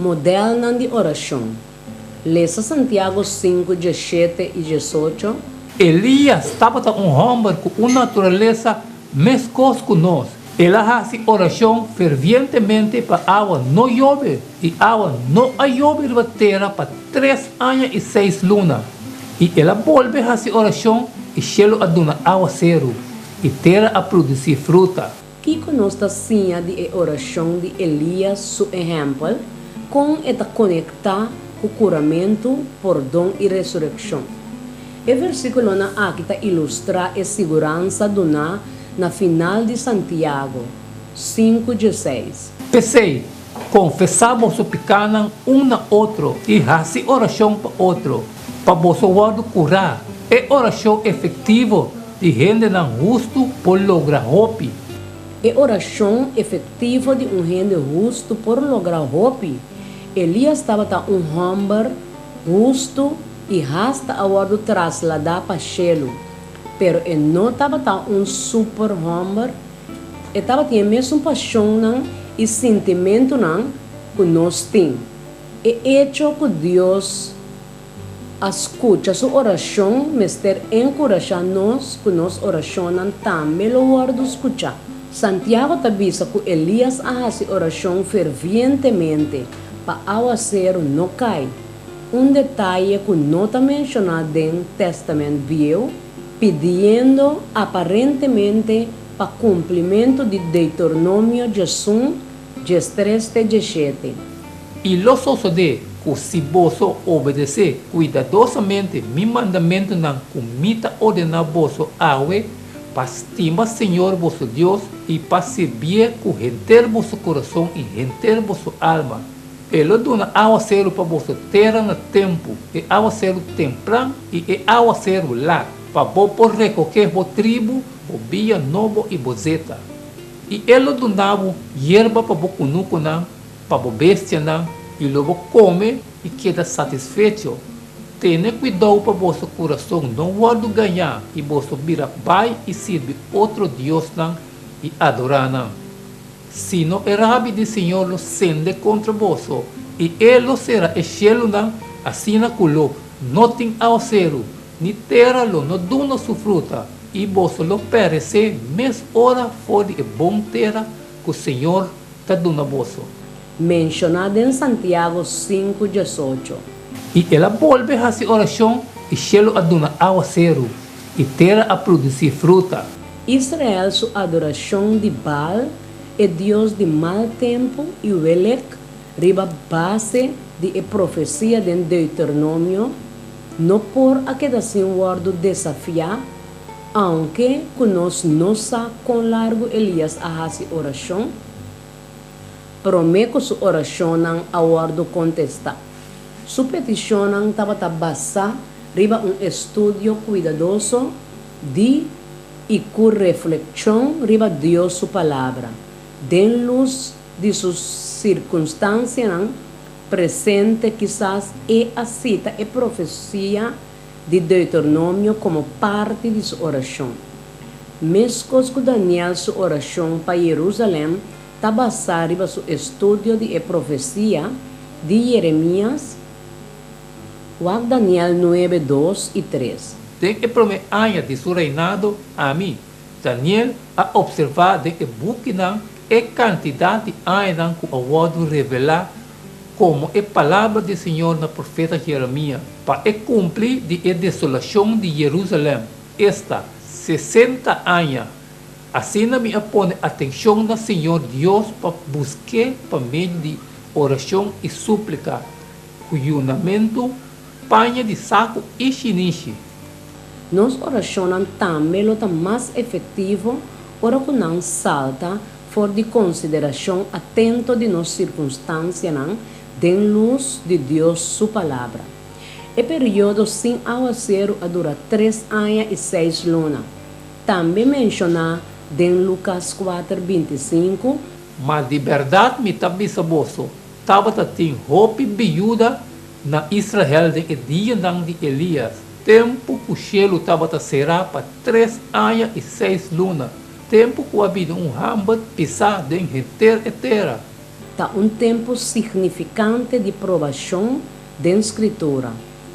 Modelo de oração. Lesa Santiago 5, 17 e 18. Elias estava homem com uma natureza mescos com nós. Ela faz oração fervientemente para a água não chove e a água não chove na terra para 3 anos e 6 lunas. E ela volve a fazer oração e céu a dar água zero e terra a produzir fruta. Que conosco sinha de oração de Elias, seu exemplo, com esta conectar o curamento, perdão e ressurreição. O versículo na aqui ilustra a segurança do na final de Santiago 5:16. Pensei, confessamos o pecado um na outro e fazer oração para outro, para você curar. É oração efetiva de gente não justo por lograr hope. É oração efetiva de gente justo por lograr hope. Elias estava homem justo e hasta agora trasladar para céu. Pero ele não estava super homem. Ele estava tinha mesmo paixão e sentimento que nós temos. É hecho que Deus escuta sua oração, mas encoraja-nos que nossa oração também lo guarda escuchar. Santiago avisa que Elias faz oração fervientemente para aguaceiro não cai. Detalhe que não está mencionado no Testamento Velho, pedindo aparentemente para cumprimento de Deuteronômio 1, 13 e 17. E lo sucede que se você obedecer cuidadosamente meu mandamento não comita ordenar vosso água, para estimar Senhor vosso Deus e para servir com render vosso coração e render vossa alma. Ele dá aguaceiro para vossa terra no tempo, e aguaceiro temprano e aguaceiro lá, para você recolher vossa tribo, vossa via novo e vossa zeta. E ele dá hierba para vosso cunuco, para vossa bestia, e logo come e queda satisfeito. Tenha cuidado para vosso coração não guarda ganhar e vosso vira vai e serve outro Deus e adorar. Se não é rabi de Senhor lo sende contra vosso e ele será exelo assim na culo não tem ao zero ni terra lo não duna sua fruta e vosso lo perece mes hora fora de bom terra que o Senhor está dando vosso. Mencionado em Santiago 5:18. E ela volve a fazer oração e céu a dar água zero e terra a produzir fruta. Israel, sua adoração de Baal, é Deus de mau tempo e o Elec, riba base de profecia de Deuteronômio, não por aquela assim guardo desafiar, aunque conosco nossa com largo Elias a fazer oração, promete sua oração não aguardo contestar. Sua petição estava basada riba estudo cuidadoso de e com reflexão riba Deus sua palavra, den luz de suas circunstâncias presente quizás é a cita e profecia de Deuteronômio como parte de sua oração. Mesmo que Daniel sua oração para Jerusalém está basada riba seu estudo de profecia de Jeremias, Daniel 9, 2 e 3. Tem que primeiro ano de seu reinado a mim, Daniel, a observar de que buquinam a quantidade de anos que o avô revelar como a palavra do Senhor na profeta Jeremias, para cumprir a desolação de Jerusalém. Esta 60 anos. Assim me põe atenção no Senhor Deus para buscar por meio de oração e súplica, juramento, panha de saco e chiniche. Nossa oração também é mais efetivo, ora que não salta fora de consideração atento de nossas circunstâncias, den luz de Deus sua palavra. O período sem aguaceiro dura 3 anos e 6 lunas. Também menciona em Lucas 4:25. Mas de verdade me tabisa bolso, estava tem roupa viúva na Israel de dia de Elias. Tempo que o cielo estava será para 3 anos e 6 lunas. Tempo que havia hambre pisado em reter e terra. Tá tempo significante de provação da escritura.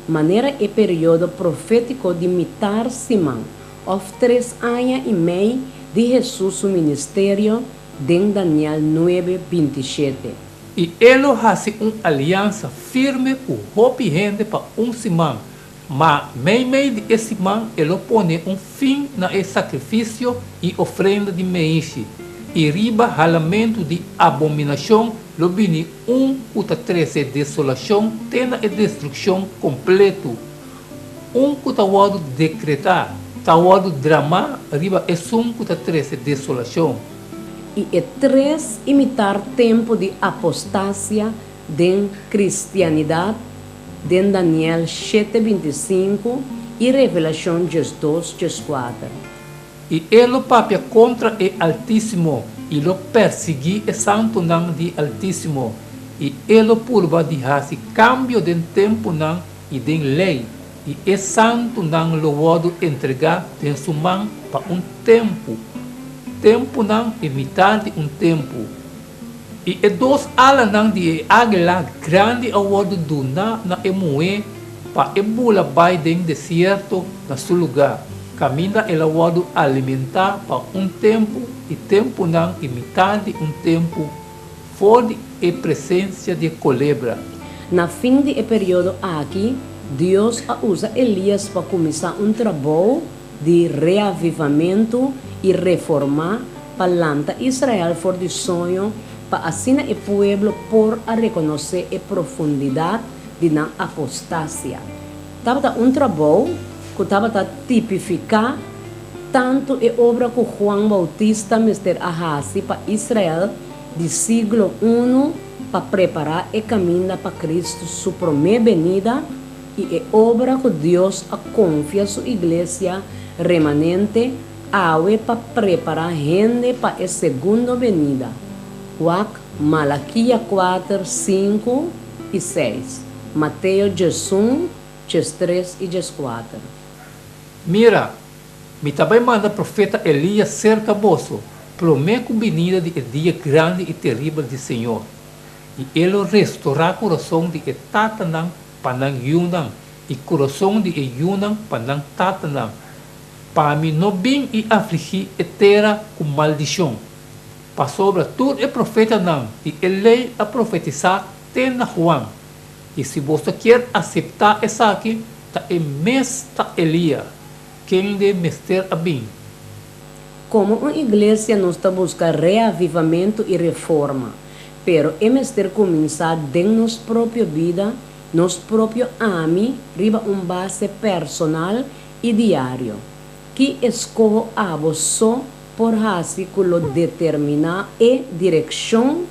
Maneira e período profético de imitar Simão, of 3 anos e meio de Jesus o ministério, em Daniel 9:27. E ele faz uma aliança firme com o gente para Simão. Mas, meio de Simão, ele põe fim na sacrifício e oferenda de meixe. E riba ralamento de abominação, lo bini cuta 13 desolação, tena e destruição completo. Cuta wado decretar, ta wado drama, riba cuta 13 desolação. E 3 imitar tempo de apostásia de cristianidade, de Daniel 7:25 e Revelação 2:4. E ele papia contra o Altíssimo, e lo persegui e santo nang de Altíssimo, e ele purva de hasi cambio de tempo nang e de lei, e santo nang lo wado entregar de sumang pa tempo nang e metade tempo. E 2 ala nang de agla grande awado duna na emoe pa ebula bay den deserto na su lugar. Caminha ela wado alimentar para tempo e tempo não e metade tempo fora a presença de culebra. Na fim de período aqui, Deus usa Elias para começar trabalho de reavivamento e reformar para lançar Israel fora de sonho, para assim o povo por a reconhecer a profundidade de na apostásia. Estava trabalho que estava a tipificar tanto a obra que João Bautista Mr. Ahasi para Israel do século I para preparar o caminho para Cristo, sua primeira venida, e a obra que Deus confia a sua igreja remanente para preparar gente para a segunda venida. Malaquias 4, 5 e 6. Mateus 1, 3 e 4. Mira, me também manda profeta Elias cerca bolso, promete venida de dia grande e terrível do Senhor. E ele restaurar o coração de Tatanang panang Yunang, e coração de Yunang panang Tatanang, para me não bem e afligir a terra com maldição. Para sobre tudo é profeta não, e ele a profetizar tem na Juan. E se você quer aceitar essa aqui, tá é mês tá Elias. Quem de mestre abim. Como uma igreja não está buscando reavivamento e reforma, pero é mestre começar dentro da nossa própria vida, nosso próprio ami, riba base personal e diário, que escolhe a você por assim que lo determinar e direção